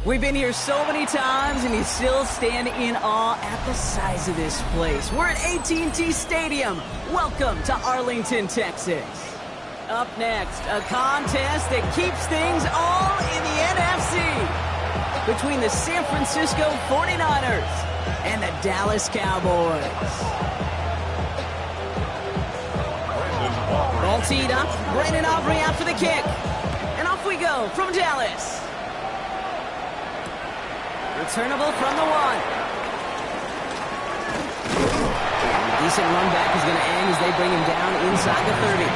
We've been here so many times, and you still stand in awe at the size of this place. We're at AT&T Stadium. Welcome to Arlington, Texas. Up next, a contest that keeps things all in the NFC. Between the San Francisco 49ers and the Dallas Cowboys. Ball teed up, Brandon Aubrey out for the kick. And off we go from Dallas. Returnable from the 1. Decent run back is going to end as they bring him down inside the 30.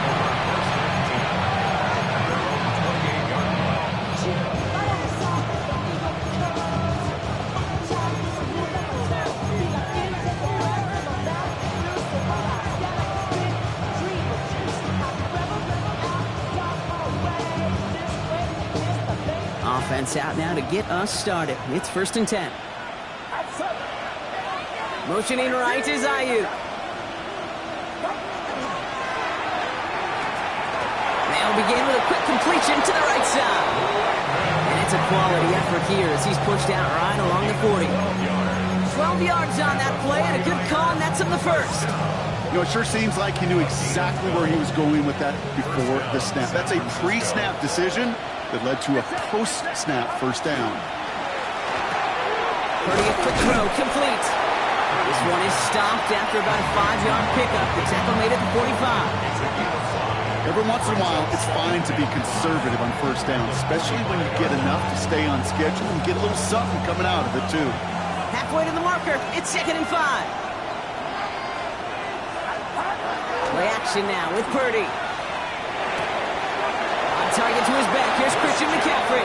Offense out now to get us started. It's 1st and 10. Motioning right is Aiyuk. They'll begin with a quick completion to the right side. And it's a quality effort here as he's pushed out right along the 40. 12 yards on that play and a good call, and that's in the 1st. You know, it sure seems like he knew exactly where he was going with that before the snap. That's a pre-snap decision that led to a post-snap 1st down. Purdy a quick throw, complete. This one is stopped after about a 5-yard pickup. The tackle made it to 45. Every once in a while, it's fine to be conservative on 1st down, especially when you get enough to stay on schedule and get a little something coming out of it, too. Halfway to the marker, it's 2nd and 5. Play action now with Purdy. Target to his back. Here's Christian McCaffrey.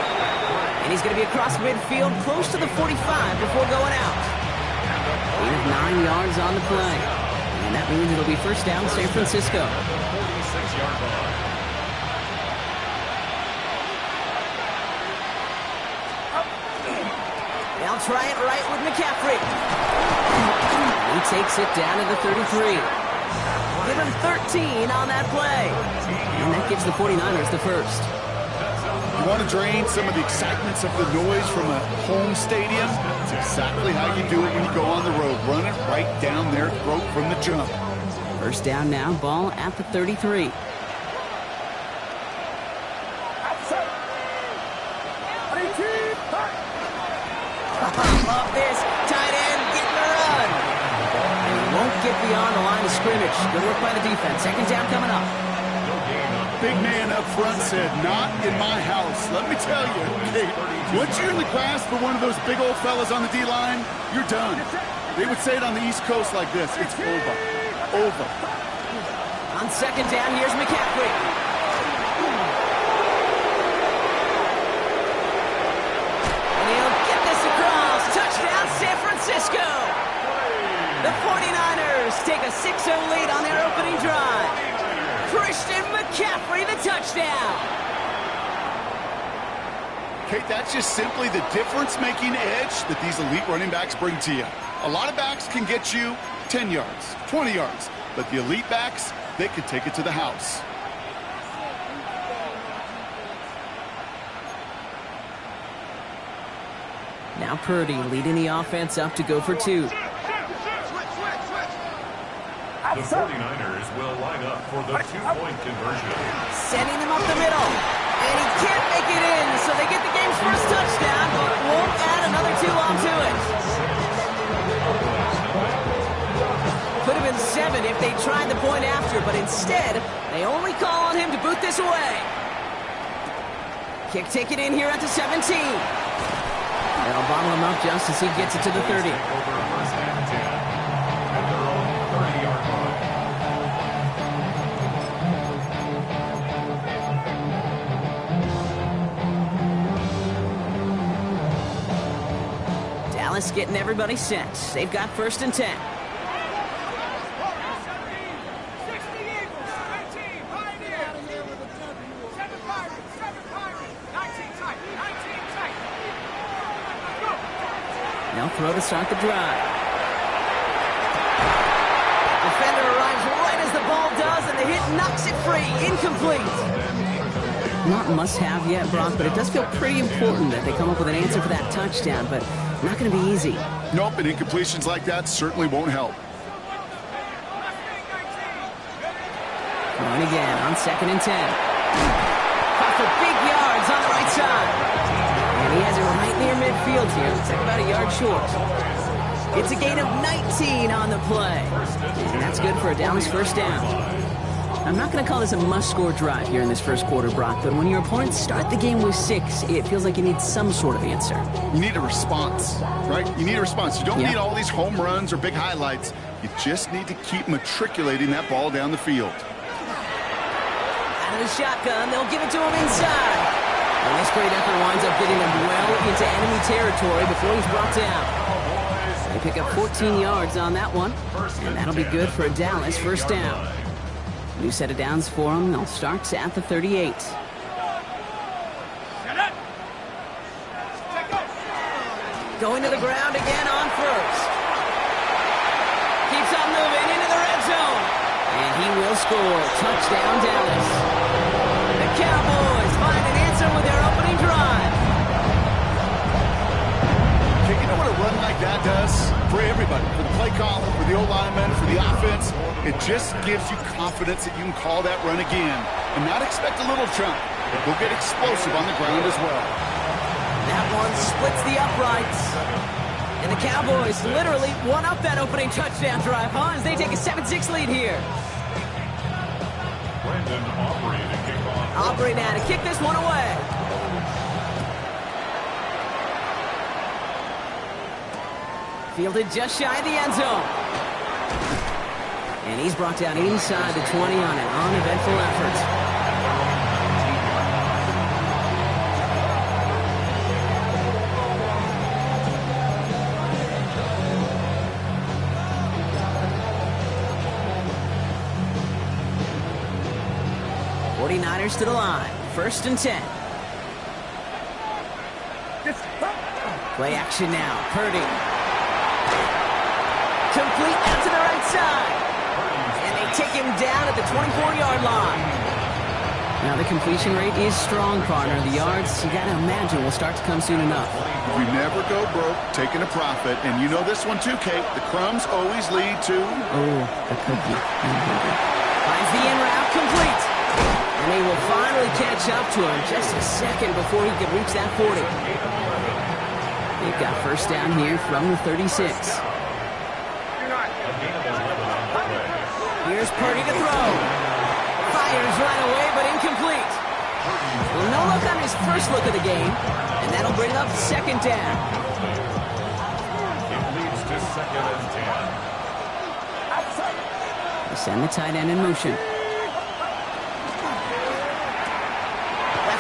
And he's going to be across midfield, close to the 45 before going out. 9 yards on the play. And that means it'll be 1st down, San Francisco. 46-yard line. They'll try it right with McCaffrey. He takes it down to the 33. Give him 13 on that play. And that gives the 49ers the 1st. You want to drain some of the excitements of the noise from a home stadium? It's exactly how you do it when you go on the road. Run it right down their throat from the jump. 1st down now, ball at the 33. Love this. Tight end getting the run. And he won't get beyond the line of scrimmage. Good work by the defense. 2nd down coming up. Big man up front said, not in my house. Let me tell you, hey, once you're in the grasp of one of those big old fellas on the D-line, you're done. They would say it on the East Coast like this. It's over. Over. On 2nd down, here's McCaffrey. And he'll get this across. Touchdown, San Francisco. The 49ers take a 6-0 lead on their opening drive. Christian McCaffrey, the touchdown. Kate, that's just simply the difference-making edge that these elite running backs bring to you. A lot of backs can get you 10 yards, 20 yards, but the elite backs, they can take it to the house. Now Purdy leading the offense up to go for 2. The 49ers will line up for the 2-point conversion. Setting him up the middle. And he can't make it in, so they get the game's 1st touchdown, but won't add another 2 onto it. Could have been 7 if they tried the point after, but instead, they only call on him to boot this away. Kick taken in here at the 17. They'll bottle him up just as he gets it to the 30. Over 1st and 10 at their own 30-yard line. Dallas getting everybody set. They've got 1st and 10. They'll throw to start the drive. Defender arrives right as the ball does, and the hit knocks it free. Incomplete. Not must-have yet, Brock, but it does feel pretty important that they come up with an answer for that touchdown, but not going to be easy. Nope, and incompletions like that certainly won't help. Going again on 2nd and 10. Caught for big yards on the right side. And he has it right near midfield here. Looks like about a yard short. It's a gain of 19 on the play. And that's good for a Dallas first down. I'm not going to call this a must-score drive here in this first quarter, Brock, but when your opponents start the game with 6, it feels like you need some sort of answer. You need a response, right? You need a response. You don't need all these home runs or big highlights. You just need to keep matriculating that ball down the field. Out of the shotgun, they'll give it to him inside. And this great effort winds up getting them well into enemy territory before he's brought down. They pick up 14 yards on that one, and that'll be good for a Dallas first down. New set of downs for them. They'll start at the 38. Going to the ground again on first. Keeps on moving into the red zone. And he will score. Touchdown, Dallas. The Cowboys find an answer with their opening drive. Okay, you know what a run like that does? For everybody, for the play caller, for the O-lineman, for the offense, it just gives you confidence that you can call that run again and not expect a little chunk. We'll get explosive on the ground as well. That one splits the uprights. And the Cowboys literally won up that opening touchdown drive, huh? As they take a 7-6 lead here. Aubrey now to kick this one away. Fielded just shy of the end zone. And he's brought down inside the 20 on an uneventful effort. To the line. 1st and 10. Play action now. Purdy. Complete out to the right side. And they take him down at the 24-yard line. Now the completion rate is strong, partner. The yards, you got to imagine, will start to come soon enough. We never go broke taking a profit. And you know this one too, Kate. The crumbs always lead to... Oh, the cookie. Finds the in route complete. And they will finally catch up to him just a second before he could reach that 40. They've got first down here from the 36. Here's Purdy to throw. Fires right away, but incomplete. Well, no look on his first look of the game, and that'll bring up 2nd down. It leads to 2nd and 10. They send the tight end in motion.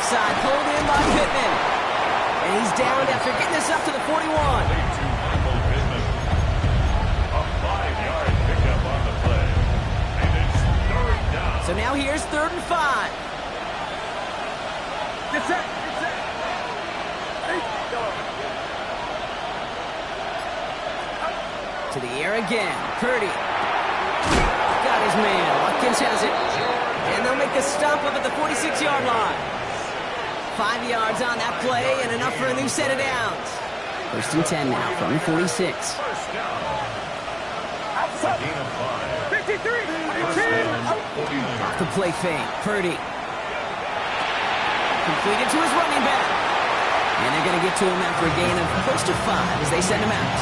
Side pulled in by Pittman. And he's down after getting this up to the 41. A 5-yard pickup on the play. And it's 3rd down. So now here's 3rd and 5. Get set. To the air again. Purdy. Got his man. Watkins has it. And they'll make the stop up at the 46-yard line. 5 yards on that play and enough for a new set of downs. 1st and 10 now from the 46. First down. A gain of 5. 53. Off the play fake. Purdy. Completed to his running back. And they're going to get to him after a gain of close to 5 as they send him out.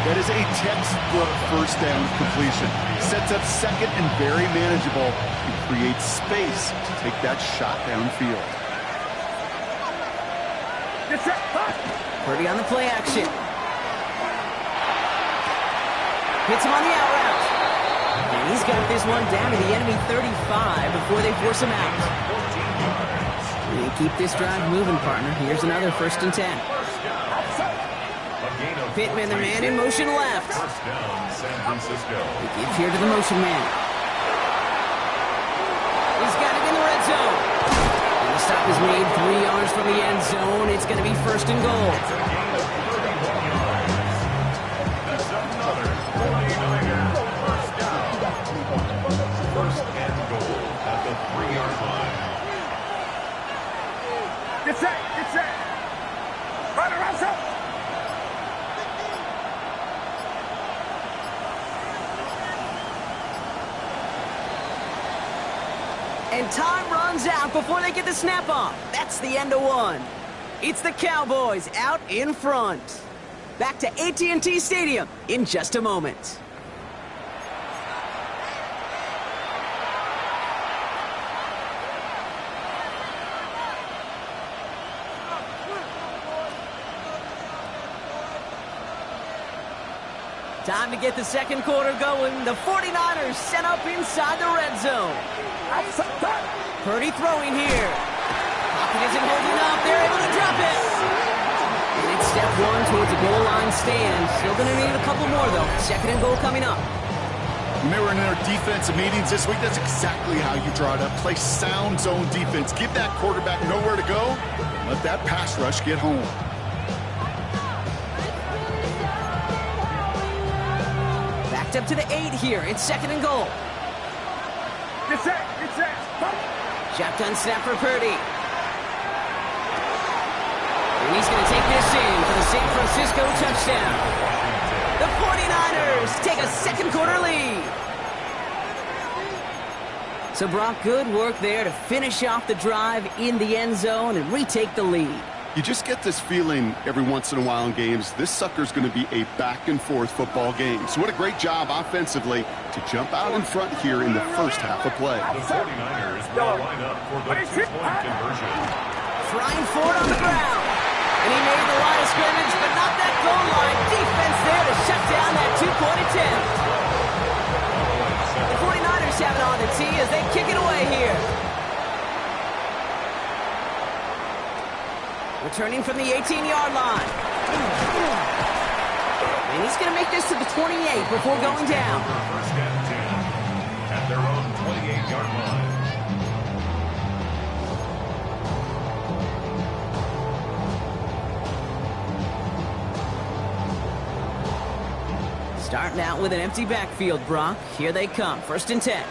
That is a textbook first down completion. Sets up second and very manageable and creates space to take that shot downfield. Purdy on the play action. Hits him on the out route. And he's got this one down to the enemy 35 before they force him out. They keep this drive moving, partner. Here's another 1st and 10. Pittman, the man in motion left. First down, San Francisco. He gives here to the motion man. He's got it in the red zone. And the stop is made 3 yards from the end zone. It's going to be 1st and goal. That's another 49er first down. 1st and goal at the 3-yard line. And time runs out before they get the snap off. That's the end of one. It's the Cowboys out in front. Back to AT&T Stadium in just a moment. Time to get the second quarter going. The 49ers set up inside the red zone. Purdy throwing here. Pocket isn't holding up. They're able to drop it. And it's step one towards a goal line stand. Still going to need a couple more, though. Second and goal coming up. When they were in their defensive meetings this week, that's exactly how you draw it up. Play sound zone defense. Give that quarterback nowhere to go. Let that pass rush get home. Up to the 8 here. It's second and goal. Get set. Shotgun snap for Purdy. And he's going to take this in for the San Francisco touchdown. The 49ers take a second quarter lead. So Brock, good work there to finish off the drive in the end zone and retake the lead. You just get this feeling every once in a while in games, this sucker's going to be a back-and-forth football game. So what a great job offensively to jump out in front here in the first half of play. The 49ers will line up for the two-point conversion. Flying forward on the ground. And he made the line of scrimmage, but not that goal line. Defense there to shut down that two-point attempt. The 49ers have it on the tee as they kick it away here. Returning from the 18-yard line. And he's going to make this to the 28 before going down. First and 10 at their own 28-yard line. Starting out with an empty backfield, Brock. Here they come. First and 10.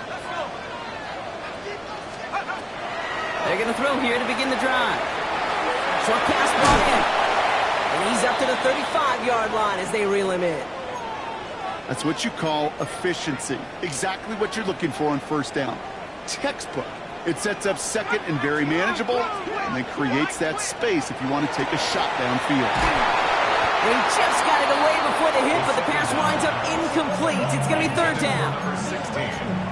They're going to throw here to begin the drive. Short pass brought in. And he's up to the 35-yard line as they reel him in. That's what you call efficiency. Exactly what you're looking for on first down. Textbook. It sets up second and very manageable, and then creates that space if you want to take a shot downfield. They just got it away before the hit, but the pass winds up incomplete. It's going to be third down.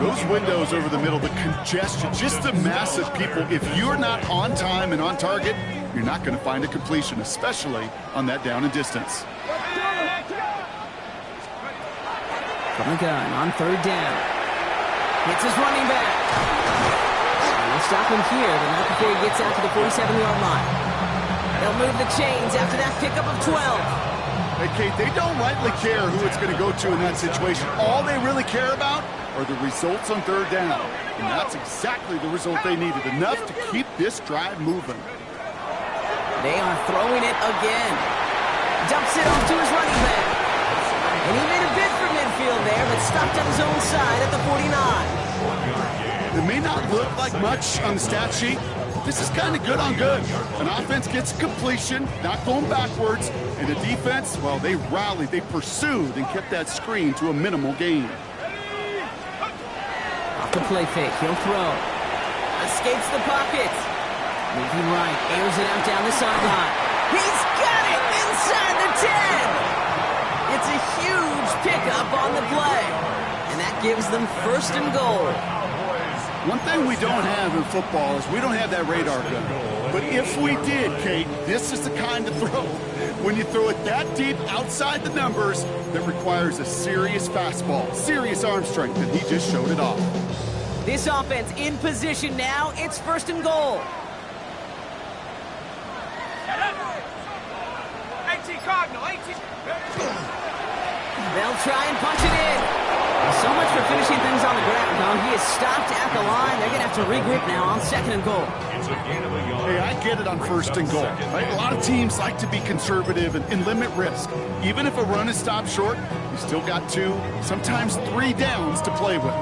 Those windows over the middle, the congestion, just the mass of people. If you're not on time and on target, you're not going to find a completion, especially on that down and distance. From the gun on third down. Hits his running back. And they'll stop him here, but not before he gets out to the 47-yard line. They'll move the chains after that pickup of 12. Hey, Kate, they don't rightly care who it's going to go to in that situation. All they really care about are the results on third down. And that's exactly the result they needed, enough to keep this drive moving. They are throwing it again. Dumps it off to his running back. And he made a bid for midfield there, but stopped on his own side at the 49. It may not look like much on the stat sheet. This is kind of good on good. An offense gets completion, not going backwards, and the defense, well, they rallied, they pursued, and kept that screen to a minimal gain. Off the play fake, he'll throw. Escapes the pocket. Moving right, airs it out down the sideline. He's got it inside the 10. It's a huge pickup on the play. And that gives them first and goal. One thing we don't have in football is we don't have that radar gun. But if we did, Kate, this is the kind of throw. When you throw it that deep outside the numbers, that requires a serious fastball, serious arm strength, and he just showed it off. This offense in position now. It's first and goal. 18 Cardinal, 18. They'll try and punch it in. So much for finishing things on the ground, though. He is stopped at the line. They're going to have to regroup now on second and goal. Hey, I get it on first and goal. Right? A lot of teams like to be conservative and limit risk. Even if a run is stopped short, you still got 2, sometimes 3 downs to play with.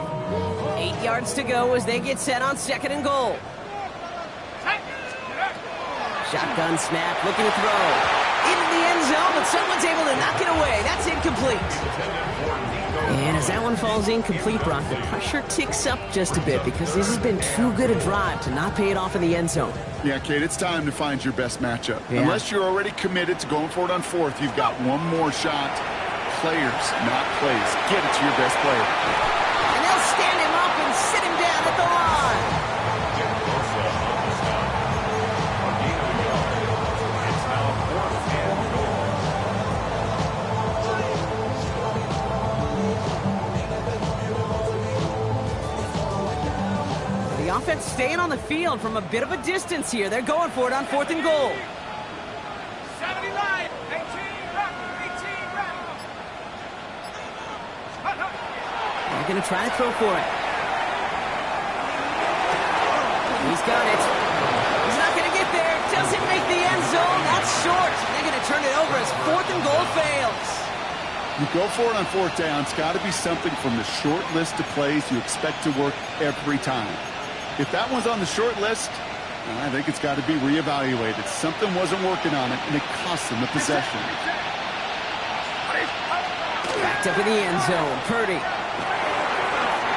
8 yards to go as they get set on second and goal. Shotgun snap, looking to throw. Into the end zone, but someone's able to knock it away. That's incomplete. And as that one falls incomplete, Brock, the pressure ticks up just a bit because this has been too good a drive to not pay it off in the end zone. Yeah, Kate, it's time to find your best matchup. Yeah. Unless you're already committed to going for it on fourth, you've got one more shot. Players, not plays. Get it to your best player. And they'll stand him up and sit him down at the line. It's now 4th and goal. The offense staying on the field from a bit of a distance here. They're going for it on 4th and goal. 79, 18, back, 18, back. They're going to try to throw for it. He's got it. He's not going to get there. Doesn't make the end zone. That's short. They're going to turn it over as 4th and goal fails. You go for it on fourth down. It's got to be something from the short list of plays you expect to work every time. If that one's on the short list, I think it's got to be reevaluated. Something wasn't working on it, and it cost them the possession. Backed up in the end zone. Purdy.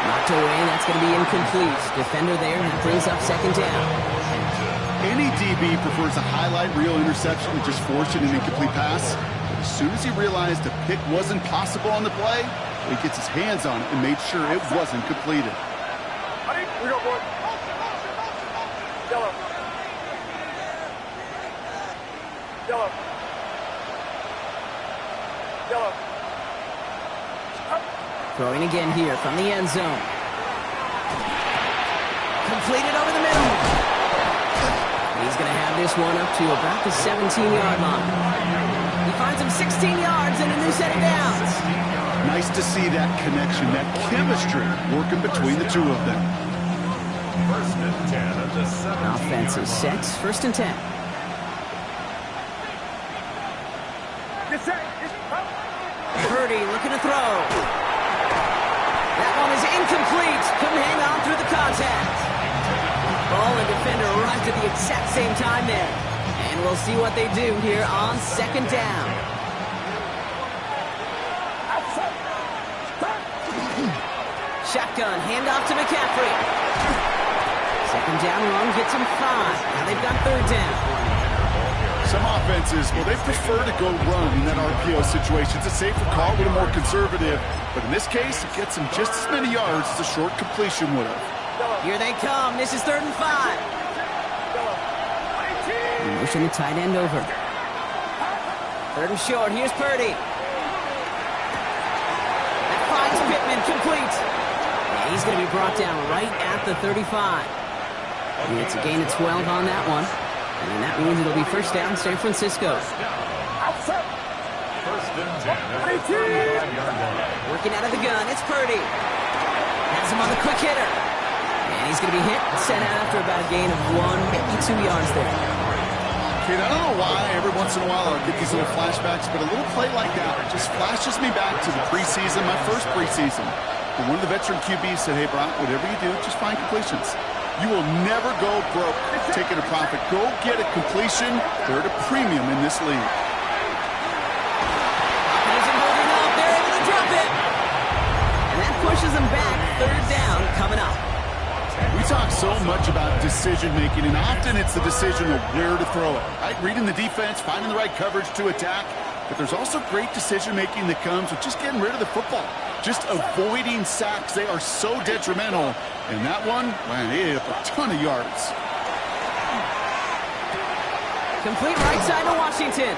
Knocked away. That's going to be incomplete. Defender there. That brings up 2nd down. Any DB prefers a highlight reel interception and just forcing an incomplete pass. But as soon as he realized a pick wasn't possible on the play, he gets his hands on it and made sure it wasn't completed. We go, boy. Yellow. Yellow. Yellow. Throwing again here from the end zone. Completed over the middle. He's going to have this one up to about the 17-yard line. He finds him 16 yards and a new set of downs. Nice to see that connection, that chemistry working between the two of them. 1st and 10 at the 17. Offense is set. 1st and 10. Purdy looking to throw. That one is incomplete. Couldn't hang on through the contact. Ball and defender arrived at the exact same time there. And we'll see what they do here on 2nd down. Shotgun, handoff to McCaffrey. 2nd down run gets him 5. Now they've got 3rd down. Some offenses, well, they prefer to go run in that RPO situation. It's a safer call, a little more conservative. But in this case, it gets them just as many yards as a short completion would have. Here they come. This is 3rd and 5. Motion the tight end over. 3rd and short. Here's Purdy. That finds Pittman, complete. And he's going to be brought down right at the 35. And it's a gain of 12 on that one. And that means it'll be 1st down, San Francisco. 1st and 10 at the 35-yard line. Working out of the gun. It's Purdy. Has him on the quick hitter. And he's going to be hit and sent out after about a gain of 1, maybe 2 yards there. Kid, I don't know why every once in a while I'll get these little flashbacks, but a little play like that just flashes me back to the preseason, my first preseason. And one of the veteran QBs said, hey, Brock, whatever you do, just find completions. You will never go broke taking a profit. Go get a completion. They're at a premium in this league. Isn't holding up. They're able to drop it. And that pushes them back. 3rd down coming up. We talk so much about decision-making, and often it's the decision of where to throw it. Right? Reading the defense, finding the right coverage to attack. But there's also great decision-making that comes with just getting rid of the football. Just avoiding sacks. They are so detrimental. And that one, man, it ate up a ton of yards. Complete right side to Washington.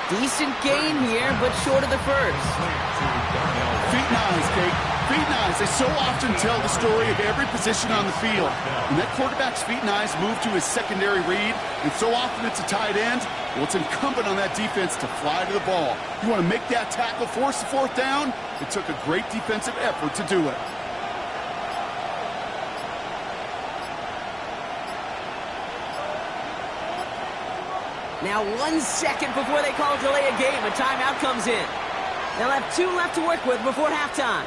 Decent gain here, but short of the 1st. Feet and eyes, Kate. Feet and eyes. They so often tell the story of every position on the field. When that quarterback's feet and eyes move to his secondary read, and so often it's a tight end, well, it's incumbent on that defense to fly to the ball. You want to make that tackle, force the 4th down? It took a great defensive effort to do it. Now 1 second before they call delay a game, a timeout comes in. They'll have 2 left to work with before halftime.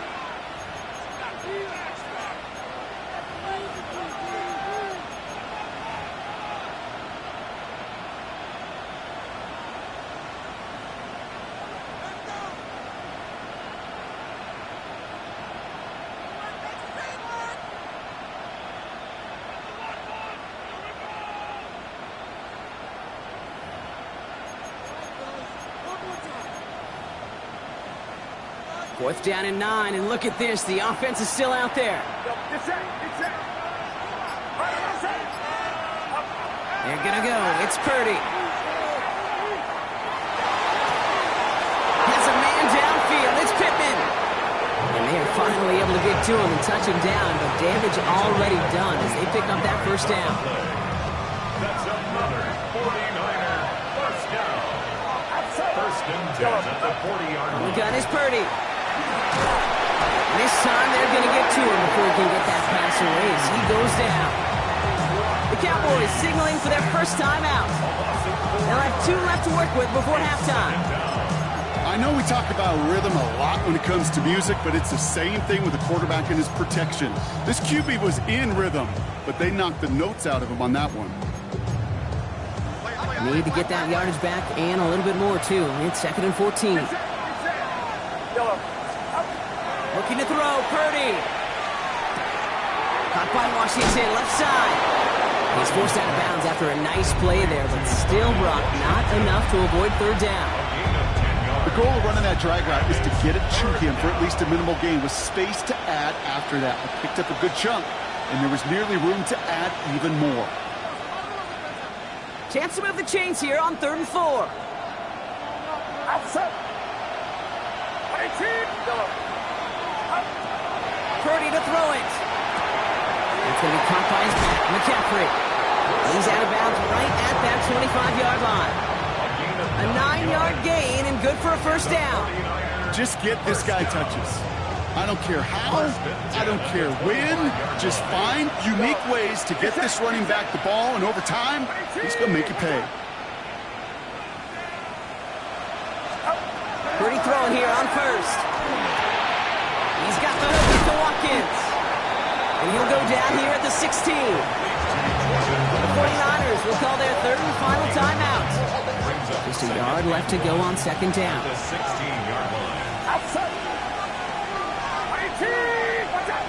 4th down and 9, and look at this. The offense is still out there. Get set. Get set. Right, get set. They're gonna go. It's Purdy. Has a man downfield. It's Pittman. And they are finally able to get to him and touch him down, but damage already done as they pick up that first down. That's another 49er first down. First and 10 at the 40-yard On the line. gun is Purdy. This time they're going to get to him before he can get that pass away as he goes down. The Cowboys signaling for their first time out. They'll have 2 left to work with before halftime. I know we talk about rhythm a lot when it comes to music, but it's the same thing with the quarterback and his protection. This QB was in rhythm, but they knocked the notes out of him on that one. Need to get that yardage back and a little bit more, too. It's 2nd and 14. Yellow. Looking to throw, Purdy. Caught by Washington, left side. He's forced out of bounds after a nice play there, but still, Brock, not enough to avoid 3rd down. The goal of running that drag route is to get it to him for at least a minimal gain with space to add after that. We picked up a good chunk, and there was nearly room to add even more. Chance to move the chains here on 3rd and 4. Outside. 18. Yellow. Purdy to throw it. It's going to be caught by his back, McCaffrey. He's out of bounds right at that 25-yard line. A 9-yard gain and good for a first down. Just get this guy touches. I don't care how, I don't care when, just find unique ways to get this running back the ball, and over time, he's going to make you pay. Purdy throwing here on 1st. He's got the hook to Watkins. And he'll go down here at the 16. The 49ers will call their 3rd and final timeout. Just a yard left to go on 2nd down. The 16-yard line. Outside. 18. Watch out.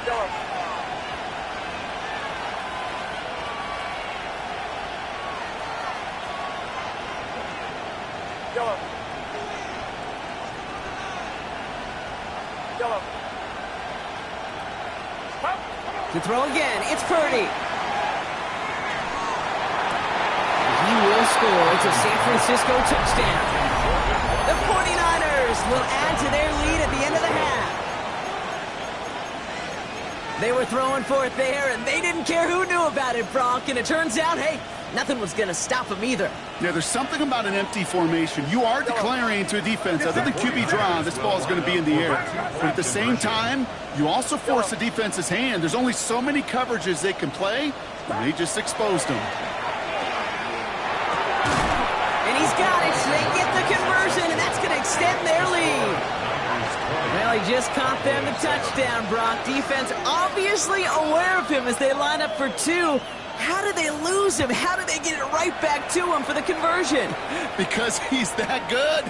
Yellow. Yellow. Yellow. To throw again, it's Purdy. He will score. It's a San Francisco touchdown. The 49ers will add to their lead at the end of the half. They were throwing for it there, and they didn't care who knew about it, Brock. And it turns out, hey, nothing was going to stop them either. Yeah, there's something about an empty formation. You are declaring to a defense, other than QB draw, this ball is going to be in the air. But at the same time, you also force the defense's hand. There's only so many coverages they can play, and they just exposed them. And he's got it. They get the conversion, and that's going to extend their lead. Well, he just caught them the touchdown, Brock. Defense obviously aware of him as they line up for 2. How did they lose him? How did they get it right back to him for the conversion? Because he's that good.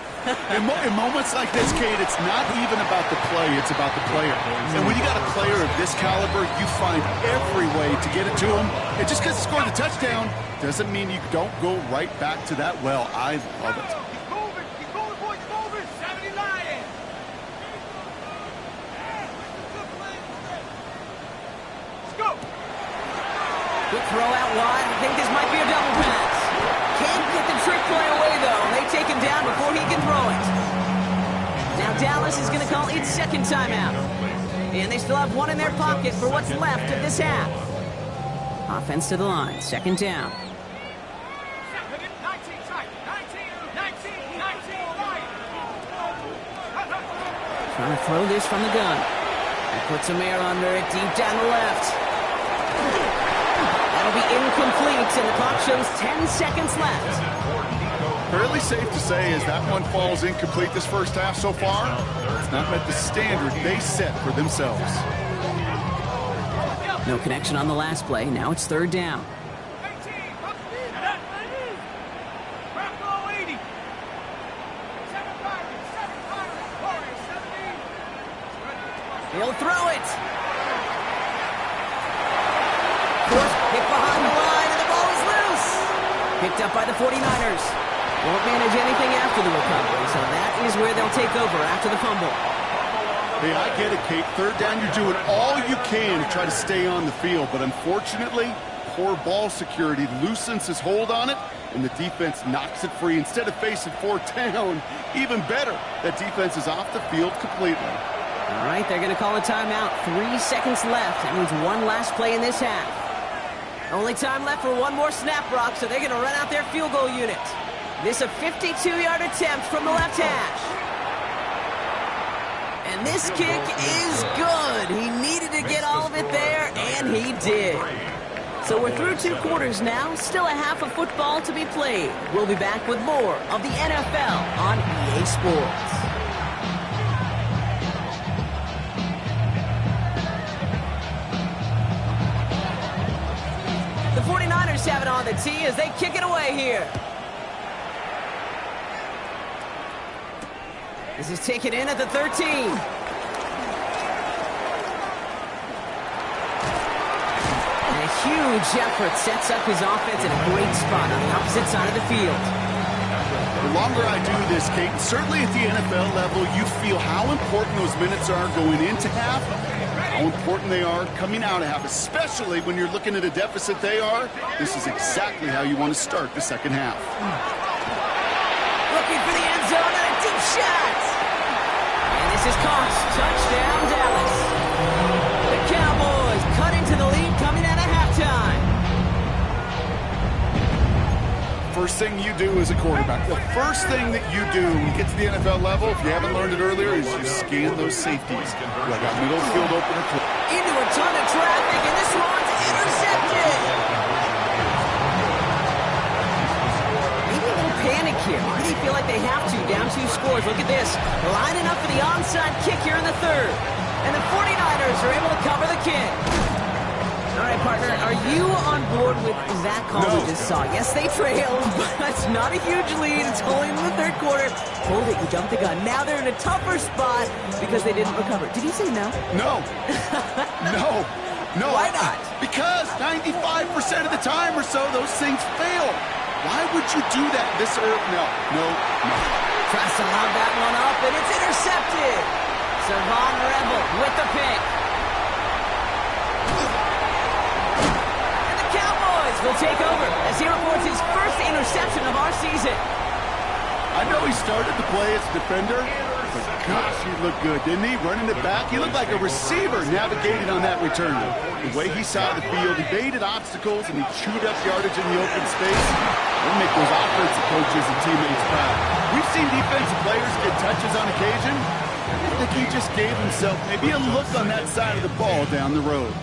In moments like this, Kate, it's not even about the play, it's about the player. And when you got a player of this caliber, you find every way to get it to him. And just because he scored the touchdown doesn't mean you don't go right back to that well. I love it. Keep moving. Keep moving, boys. Keep moving. 70 Lions. Let's go. Good throw out wide. I think this might be a double pass. Can't get the trick play away, though. They take him down before he can throw it. Now Dallas is going to call its 2nd timeout. And they still have 1 in their pocket for what's left of this half. Offense to the line. 2nd down. 19 tight. 19 Lions. Trying to throw this from the gun. He puts some air under it deep down the left. That'll be incomplete, and the clock shows 10 seconds left. Fairly safe to say as that one falls incomplete this first half so far, it's not met the standard they set for themselves. No connection on the last play. Now it's 3rd down. 18. Bravo 80. 7 Pirates. 7 Pirates. Warriors 17. He'll throw it. Forced hit behind the line, and the ball is loose. Picked up by the 49ers. Won't manage anything after the recovery, so that is where they'll take over after the fumble. Hey, I get it, Kate. Third down, you're doing all you can to try to stay on the field. But unfortunately, poor ball security loosens his hold on it, and the defense knocks it free. Instead of facing fourth down, even better, that defense is off the field completely. All right, they're going to call a timeout. 3 seconds left. That means one last play in this half. Only time left for one more snap, Brock, so they're going to run out their field goal unit. This a 52-yard attempt from the left hash. And this kick is good. He needed to get all of it there, and he did. So we're through 2 quarters now. Still a half of football to be played. We'll be back with more of the NFL on EA Sports. The 49ers have it on the tee as they kick it away here. This is taken in at the 13. And a huge effort sets up his offense in a great spot on the opposite side of the field. The longer I do this, Kate, certainly at the NFL level, you feel how important those minutes are going into half, how important they are coming out of half, especially when you're looking at a deficit they are. This is exactly how you want to start the second half. Looking for the end zone and a deep shot. And this is caught. Touchdown, Dallas. The Cowboys cut into the lead coming out of halftime. First thing you do as a quarterback, the first thing that you do when you get to the NFL level, if you haven't learned it earlier, is you scan those safeties. Like a middle field opener. Into a ton of traffic, and this one's intercepted. Maybe a little panic here. Why do you feel like they have to? Down 2 scores. Look at this. Lining up for the onside kick here in the 3rd. And the 49ers are able to cover the kick. All right, partner, are you on board with that call we just saw? Yes, they trailed, but it's not a huge lead. It's only in the 3rd quarter. Hold it, you jumped the gun. Now they're in a tougher spot because they didn't recover. Did you say no? No. No. Why not? Because 95% of the time or so, those things fail. Why would you do that this early? No. Tries to lob that one up, and it's intercepted. Savon Rebel with the pick. Will take over as he reports his first interception of our season. I know he started to play as a defender, but gosh, he looked good, didn't he? Running it back, he looked like a receiver navigating on that return. The way he saw the field, he baited obstacles, and he chewed up yardage in the open space. It'll make those offensive coaches and teammates proud. We've seen defensive players get touches on occasion. I think he just gave himself maybe a look on that side of the ball down the road.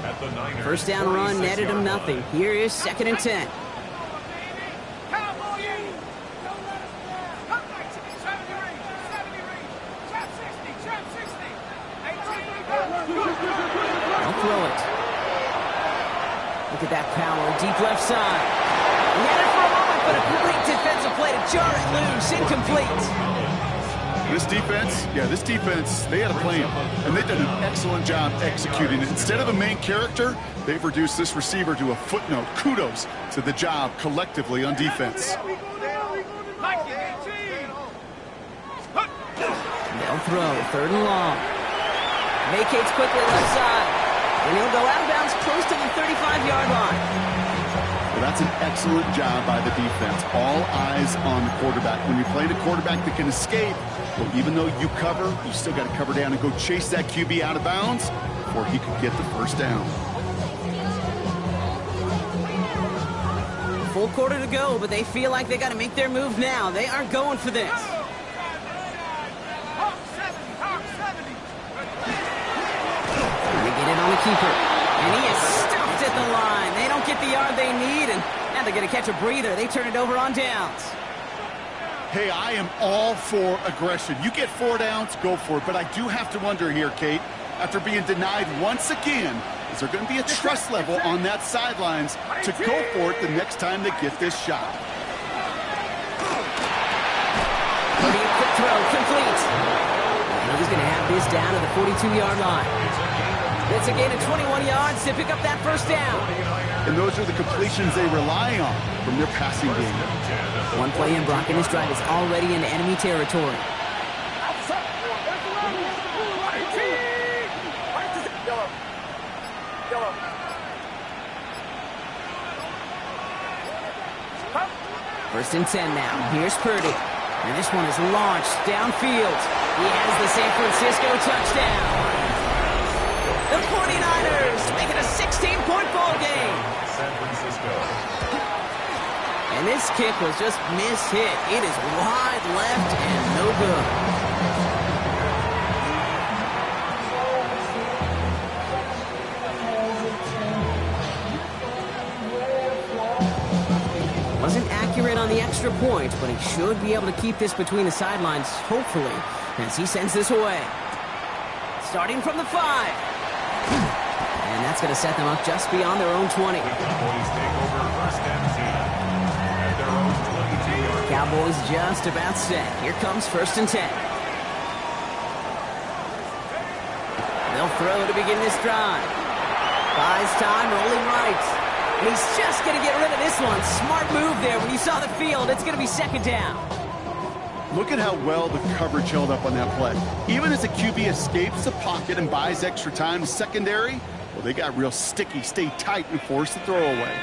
First down run netted him nothing. Here is 2nd and 10. I'll throw it. Look at that power. Deep left side. He had it for a moment, but a great defensive play to jar it loose. Incomplete. This defense, they had a plan, and they've done an excellent job executing it. Instead of a main character, they've reduced this receiver to a footnote. Kudos to the job collectively on defense. They'll throw, 3rd and long. Vacates quickly left side, and he'll go out of bounds close to the 35-yard line. Well, that's an excellent job by the defense. All eyes on the quarterback. When you're playing a quarterback that can escape, well, even though you cover, you still got to cover down and go chase that QB out of bounds before he could get the first down. Full quarter to go, but they feel like they got to make their move now. They are going for this. They get it on the keeper, and he is stuffed at the line. They don't get the yard they need, and now they're going to catch a breather. They turn it over on downs. Hey, I am all for aggression. You get 4 downs, go for it. But I do have to wonder here, Kate, after being denied once again, is there going to be a trust level on that sidelines to go for it the next time they get this shot? Quick throw, complete. And he's going to have this down to the 42-yard line. It's a gain of 21 yards to pick up that first down. And those are the completions they rely on from their passing game. One play in, Brock, and this drive is already into enemy territory. First and 10 now. Here's Purdy. And this one is launched downfield. He has the San Francisco touchdown. The 49ers make it a 16-point ball game. San Francisco. And this kick was just mishit. It is wide left and no good. Wasn't accurate on the extra point, but he should be able to keep this between the sidelines, hopefully, as he sends this away. Starting from the 5. And that's going to set them up just beyond their own 20. Cowboys take over first and 10 at their own 22-yard. Cowboys just about set. Here comes first and 10. They'll throw to begin this drive. Buys time, rolling right. And he's just going to get rid of this one. Smart move there. When you saw the field, it's going to be second down. Look at how well the coverage held up on that play. Even as the QB escapes the pocket and buys extra time to secondary, well, they got real sticky, stay tight, and force the throwaway.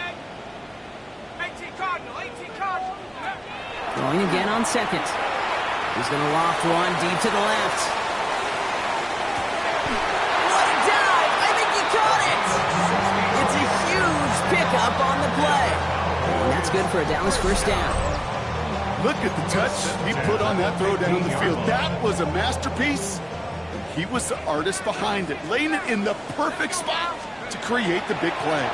18 Cardinal, 18 Cardinal. Throwing again on second. He's going to loft one deep to the left. What a dive! I think he caught it! It's a huge pickup on the play. And that's good for a Dallas first down. Look at the touch he put on that throw down the field. That was a masterpiece. He was the artist behind it, laying it in the perfect spot to create the big play.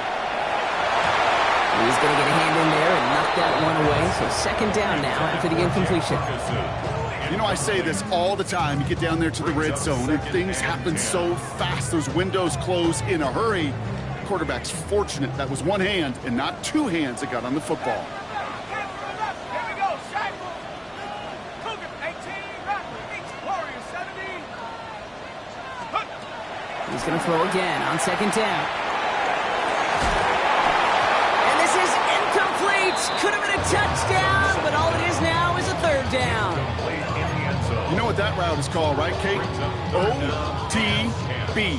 He's going to get a hand in there and knock that one away. So second down now after the incompletion. You know, I say this all the time. You get down there to the red zone, and things happen so fast. Those windows close in a hurry. The quarterback's fortunate that was one hand and not two hands that got on the football. He's going to throw again on second down. And this is incomplete. Could have been a touchdown, but all it is now is a third down. You know what that route is called, right, Kate? OTB.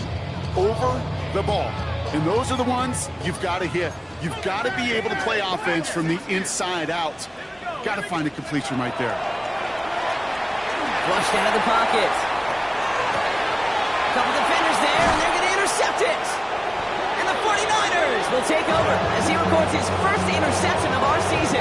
Over the ball. And those are the ones you've got to hit. You've got to be able to play offense from the inside out. Got to find a completion right there. Flushed out of the pocket. Couple defenders there, and they're going to intercept it. And the 49ers will take over as he records his first interception of our season.